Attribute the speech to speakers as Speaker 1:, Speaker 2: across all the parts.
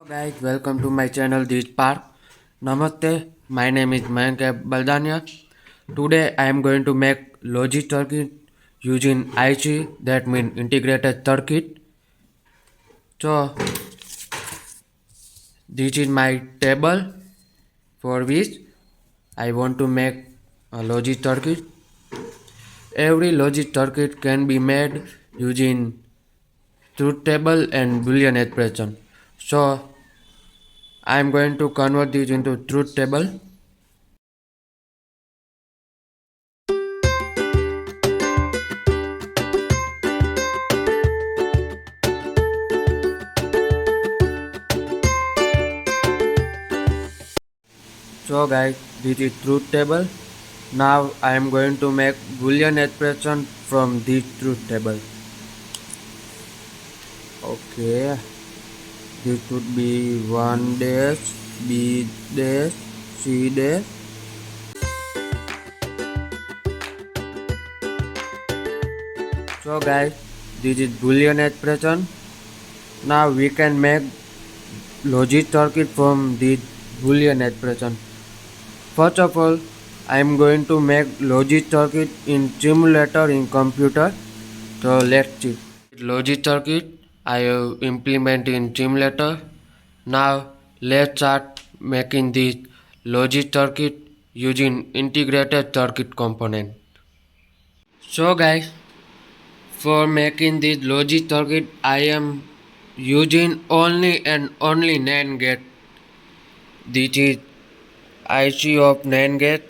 Speaker 1: Guys, welcome to my channel This Park. Namaste, my name is Mayank Baldania. Today I am going to make logic circuit using IC, that means integrated circuit. So this is my table for which I want to make a logic circuit. Every logic circuit can be made using truth table and Boolean expression. So I am going to convert this into truth table. So guys, this is truth table. Now I am going to make Boolean expression from this truth table. Okay, this would be 1 dash, B dash, C dash. So guys, this is Boolean expression. Now we can make logic circuit from this Boolean expression. First of all, I am going to make logic circuit in simulator in computer. So let's see. Logic circuit I have implemented in simulator. Now let's start making this logic circuit using integrated circuit component. So guys, for making this logic circuit I am using only and only NAND gate. This is IC of NAND gate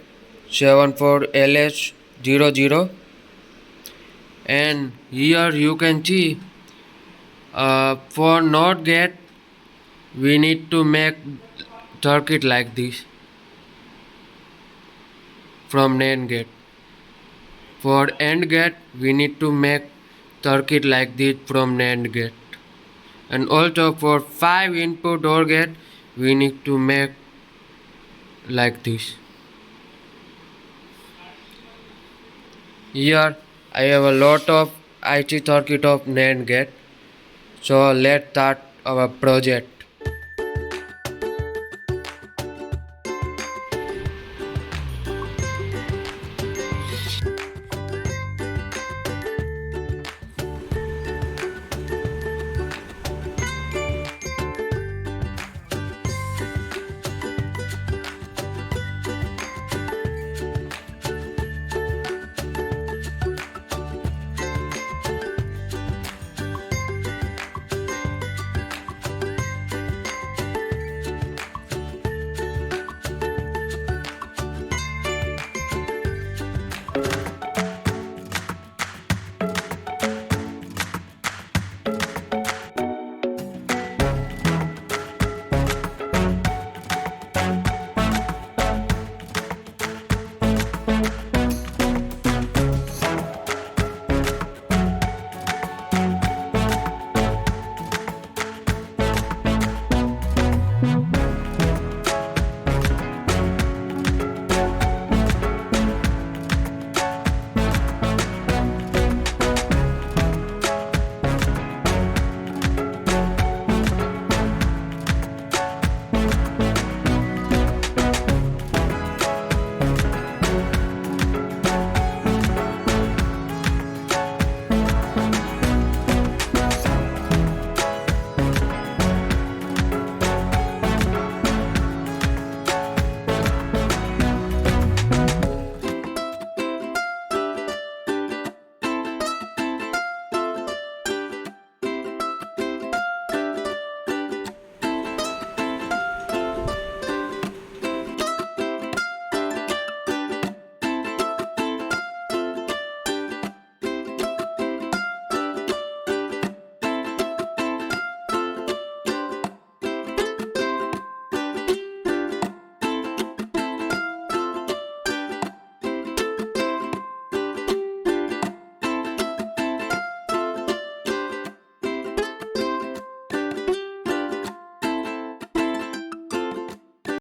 Speaker 1: 74LS00, and here you can see for NOT gate we need to make circuit like this from NAND gate. For AND gate we need to make circuit like this from NAND gate, and also for 5 input OR gate we need to make like this. Here I have a lot of IC circuit of NAND gate. So let's start our project.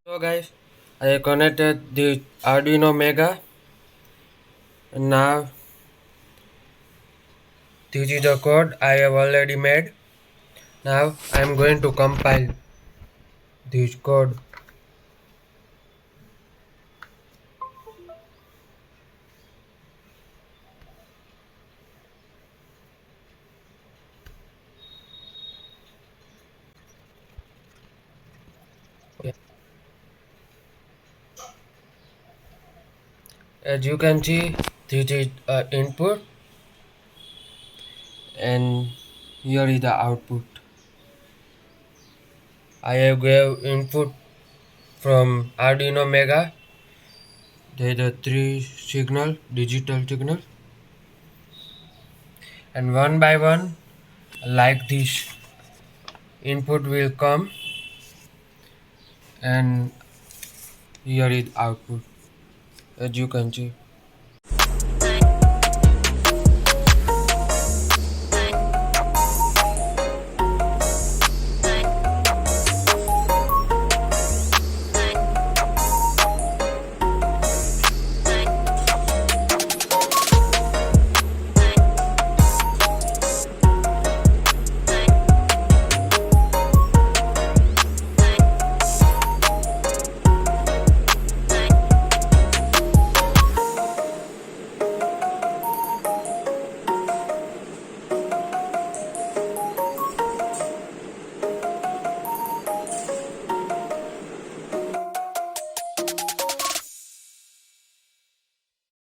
Speaker 1: So guys, I connected the Arduino Mega, and now this is the code I have already made. Now I am going to compile. this code. Okay. As you can see, this is input and here is the output. I have gave input from Arduino Mega. There are the three signal, digital signal, and one by one, like this, input will come, and here is output. As you can see.